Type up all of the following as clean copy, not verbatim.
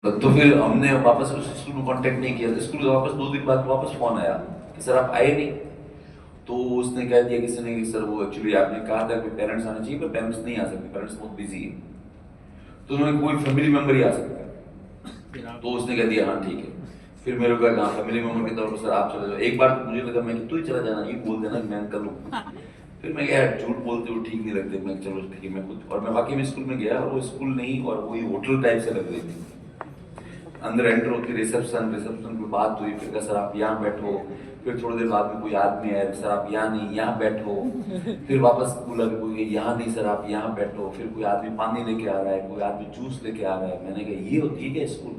तो फिर हमने वापस उस स्कूल में कांटेक्ट नहीं किया। स्कूल से वापस 2 दिन बाद वापस फोन आया कि सर आप आए नहीं। तो उसने कह दिया किसी ने कि सर वो एक्चुअली आपने कहा था कि पेरेंट्स आने चाहिए, पर पेरेंट्स नहीं आ सकते, पेरेंट्स बहुत बिजी है, तो उन्होंने कोई फैमिली मेंबर ही आ सकता है। तो उसने कह दिया हाँ ठीक है। फिर मेरे को कहा फैमिली मेंबर के तौर पर सर आप चले जाओ। एक बार तो मुझे लगा मैं कि तू ही चला जाना, ये बोल देना कि मैं कर लूँ। फिर मैं गया, झूठ बोलते हुए ठीक नहीं लगते, मैं चलो ठीक है मैं खुद। और मैं वाकई में स्कूल में गया और वो स्कूल नहीं और वही होटल टाइप से लग रही थी। अंदर एंटर होती रिसेप्शन, रिसेप्शन पे बात हुई, फिर कहा सर आप यहाँ बैठो। फिर थोड़ी देर बाद में कोई आदमी आया, सर आप यहाँ नहीं यहाँ बैठो। फिर वापस बोला कि कोई यहाँ नहीं सर आप यहाँ बैठो। फिर कोई आदमी पानी लेके आ रहा है, कोई आदमी जूस लेके आ रहा है। मैंने कहा ये होती है क्या स्कूल?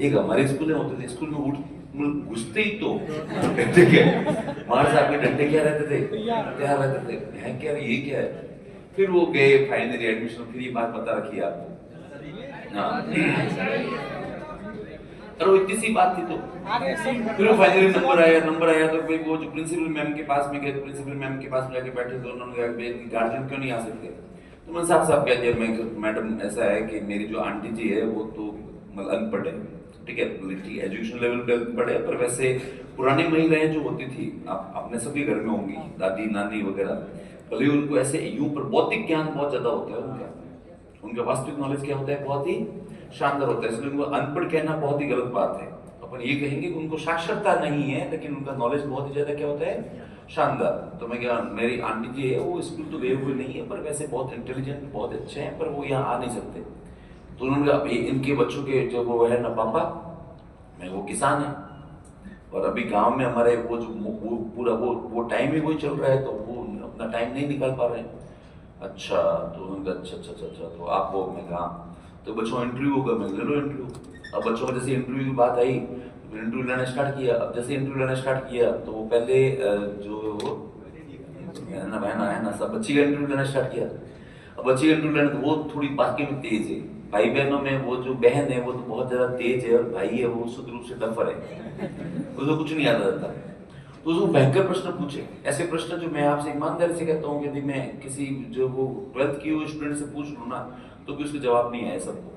एक हमारे स्कूल में होते थे, स्कूल में उठ घुसते ही तो ठीक है मार साहब के डंडे क्या रहते थे, क्या रहते थे, हैं क्या ये क्या है। फिर वो गए फाइनली एडमिशन। फिर ये बात बता रखी है आपको, हाँ और वो इतनी सी बात थी। तो फिर वो फाइनली नंबर आया तो भाई वो जो प्रिंसिपल मैम के पास में गए, प्रिंसिपल मैम के पास में जाके बैठे तो उन्होंने कहा भाई गार्जियन क्यों नहीं आ सकते। तो मैंने साफ साफ कह दिया मैं मैडम ऐसा है कि मेरी जो आंटी जी है वो तो मतलब अनपढ़ है, ठीक है, एजुकेशन लेवल पे अनपढ़ है, पर वैसे पुरानी महिलाएं जो होती थी आप अपने सभी घर में होंगी, दादी नानी वगैरह, भले उनको ऐसे यूं पर बौद्धिक ज्ञान बहुत ज्यादा होता है उनका, उनका वास्तविक नॉलेज क्या होता है बहुत ही शानदार होता है, इसलिए उनको अनपढ़ कहना बहुत ही गलत बात है। अपन ये कहेंगे कि उनको साक्षरता नहीं है लेकिन उनका नॉलेज बहुत ही ज्यादा क्या होता है शानदार। तो मैं क्या मेरी आंटी जी है वो स्कूल तो गए हुए नहीं है पर वैसे बहुत इंटेलिजेंट बहुत अच्छे हैं, पर वो यहाँ आ नहीं सकते। तो उन्होंने कहा इनके बच्चों के जो वो है ना पापा, मैं वो किसान है और अभी गांव में हमारे वो जो वो पूरा वो टाइम ही वही चल रहा है, तो वो अपना टाइम नहीं निकाल पा रहे हैं। अच्छा, तो उन्होंने कहा अच्छा अच्छा अच्छा अच्छा, तो आप वो मैं कहा तो बच्चों इंटरव्यू होगा, मैं ले लो इंटरव्यू। अब बच्चों का जैसे इंटरव्यू की बात आई तो इंटरव्यू लेना स्टार्ट किया। अब जैसे इंटरव्यू लेना स्टार्ट किया तो वो पहले जो है ना सब बच्ची का इंटरव्यू लेना स्टार्ट किया। अब बच्ची का इंटरव्यू लेना तो वो थोड़ी बाकी में तेज है, भाई बहनों में वो जो बहन है वो तो बहुत ज्यादा तेज है और भाई है वो शुद्ध रूप से डफर है, उसको कुछ नहीं आता था। तो उसको भयंकर प्रश्न पूछे, ऐसे प्रश्न जो मैं आपसे ईमानदारी से कहता हूँ कि यदि मैं किसी जो वो 12th की हुई स्टूडेंट से पूछ लूँ ना तो भी उसके जवाब नहीं आए सबको।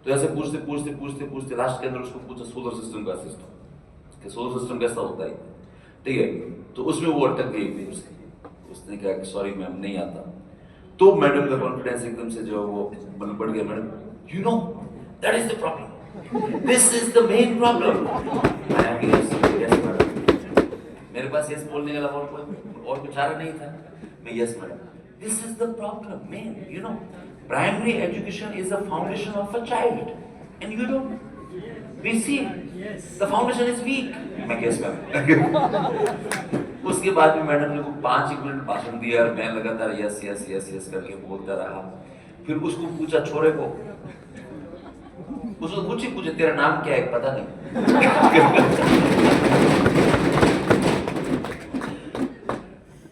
तो ऐसे पूछते पूछते पूछते पूछते लास्ट के अंदर उसको पूछा सोलर सिस्टम का सिस्टम कि सोलर सिस्टम कैसा होता है, ठीक है। तो उसमें वो अटक गई फिर उसने कहा कि सॉरी मैम नहीं आता। तो मैडम का कॉन्फिडेंस एकदम से जो वो मतलब बढ़ गया, madam you know that is the problem, this is the main problem. मेरे पास यस बोलने का अलावा और कुछ चारा नहीं था। मैं yes madam, this is the problem man, you know primary education is the foundation of a child and you don't we see the foundation is weak. मैं यस मैम। उसके बाद में मैडम ने को 5 मिनट भाषण दिया और मैं लगातार यस यस यस यस करके बोलता रहा। फिर उसको पूछा छोरे को, उसको कुछ ही पूछे तेरा नाम क्या है पता नहीं।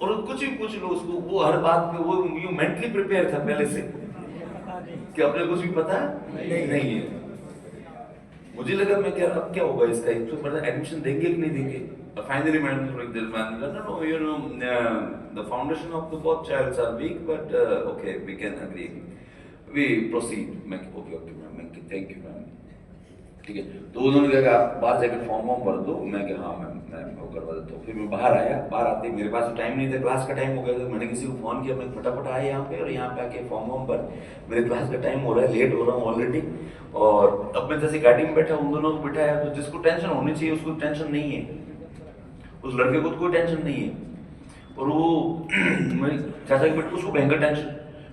और कुछ भी पूछ लो उसको, वो हर बात पे वो यूं मेंटली प्रिपेयर था पहले से कि अपने कुछ भी पता नहीं है। मुझे लगा मैं क्या अब क्या होगा इसका, तो मतलब एडमिशन देंगे कि नहीं देंगे। फाइनली मैडम थोड़ी देर बाद no you know the foundation of the both childs are weak but okay we can agree we proceed. मैं okay okay ma'am thank you ma'am, ठीक है। तो उन्होंने कहा आप बाहर जाकर फॉर्म वॉर्म भर दो। मैं कहा हाँ मैम मैं वो करवा देता हूँ। फिर मैं बाहर आया, बाहर आते मेरे पास तो टाइम नहीं था, क्लास का टाइम हो गया था। मैंने किसी को फोन किया, मैं फटाफट आया यहाँ पे और यहाँ पे आके फॉर्म वॉर्म भर, मेरे क्लास का टाइम हो रहा है, लेट हो रहा हूँ ऑलरेडी। और अब मैं जैसे गाड़ी में बैठा उन दोनों को बिठाया, तो जिसको टेंशन होनी चाहिए उसको टेंशन नहीं है, उस लड़के को कोई टेंशन नहीं है। और वो मेरे चाचा के बेटे उसको भयंकर टेंशन।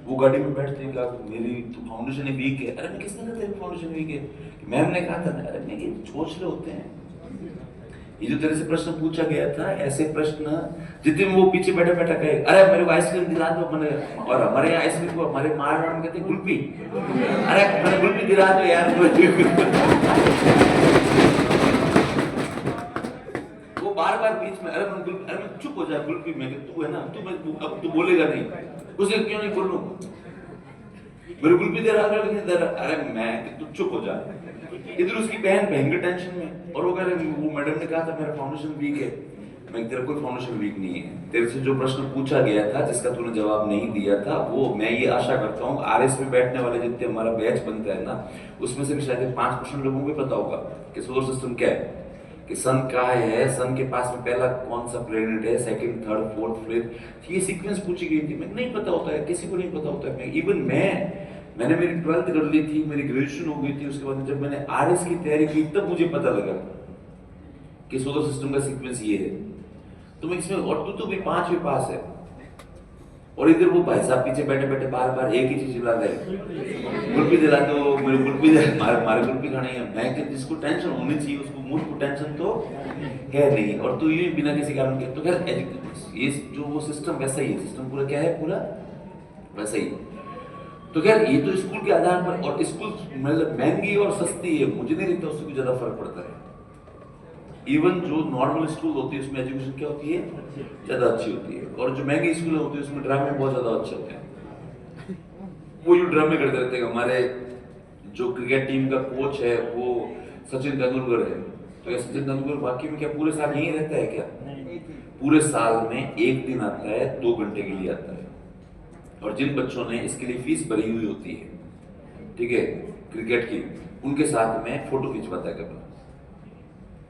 वो गाड़ी में बैठते हैं, कहा मेरी तो फाउंडेशन ही वीक है। अरे मैं किसने कहा तेरी फाउंडेशन वीक है? मैम ने कहा था ना। अरे मैं सोच रहे होते हैं ये जो तेरे से प्रश्न पूछा गया था, ऐसे प्रश्न जितने में वो पीछे बैठा बैठा कहे अरे मेरे को आइसक्रीम दिला दो मैंने, और हमारे यहाँ आइसक्रीम को हमारे महाराष्ट्र में कहते हैं कुल्फी, अरे मैंने कुल्फी दिला दो यार। वो बार बार बीच में अरे मैं चुप हो जा कुल्फी में, तू है ना तू अब तू बोलेगा नहीं। उसे क्यों नहीं बोलूं, मेरे कुल्फी दे रहा है, अरे मैं तू चुप हो जा। इधर उसकी बहन भयंकर टेंशन में, और वो कह रहे वो मैडम ने कहा था मेरा फाउंडेशन वीक है। मैं तेरा कोई फाउंडेशन वीक नहीं है। तेरे से जो प्रश्न पूछा गया था जिसका तूने जवाब नहीं दिया था, वो मैं ये आशा करता हूँ आरएस में बैठने वाले जितने हमारा बैच बनता है ना, उसमें से भी शायद 5% लोगों को पता होगा कि सोलर सिस्टम क्या है, कि सन कहाँ है, सन के पास में पहला कौन सा प्लेनेट है, सेकंड, थर्ड, फोर्थ, फिफ्थ, ये सीक्वेंस पूछी गई थी। मैं नहीं पता होता है, किसी को नहीं पता होता है। इवन मैंने मेरी 12th कर ली थी, मेरी ग्रेजुएशन हो गई थी, उसके बाद जब मैंने आरएस की तैयारी की तब मुझे पता लगा कि सोलर सिस्टम का सीक्वेंस ये है। तो मैं इसमें, और तू तो भी 5वीं पास है, और इधर वो भाई साहब पीछे बैठे बैठे बार बार एक ही चीज चिल्ला रहे, गुल्फी दिला दो, मेरे गुल्फी मारे गुल्फी खानी है। मैं कि जिसको टेंशन होनी चाहिए उसको, मुझको टेंशन तो है नहीं, और तू ये बिना किसी कारण के। तो खैर ये जो वो सिस्टम वैसा ही है, सिस्टम पूरा क्या है, पूरा वैसा ही। तो खैर ये तो स्कूल के आधार पर, और स्कूल मतलब महंगी और सस्ती है, मुझे नहीं लगता उससे कुछ ज्यादा फर्क पड़ता है। इवन जो नॉर्मल स्कूल होती है उसमें एजुकेशन क्या होती है, ज्यादा अच्छी होती है, और जो महंगी स्कूल होती है उसमें ड्रामे बहुत ज्यादा अच्छे होते हैं। वो जो ड्रामे करते रहते हैं। हमारे जो क्रिकेट टीम का कोच है वो सचिन तेंदुलकर है, तो ये सचिन तेंदुलकर बाकी में क्या पूरे साल यहीं रहता है क्या? पूरे साल में एक दिन आता है, 2 घंटे के लिए आता है, और जिन बच्चों ने इसके लिए फीस भरी हुई होती है, ठीक है, क्रिकेट की, उनके साथ में फोटो खिंचवाता है कभी।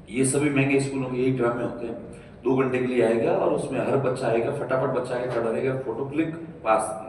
ये सभी महंगे स्कूलों के यही ड्रामे होते हैं। 2 घंटे के लिए आएगा और उसमें हर बच्चा आएगा, फटाफट बच्चा आएगा, खड़ा रहेगा, फोटो क्लिक, पास।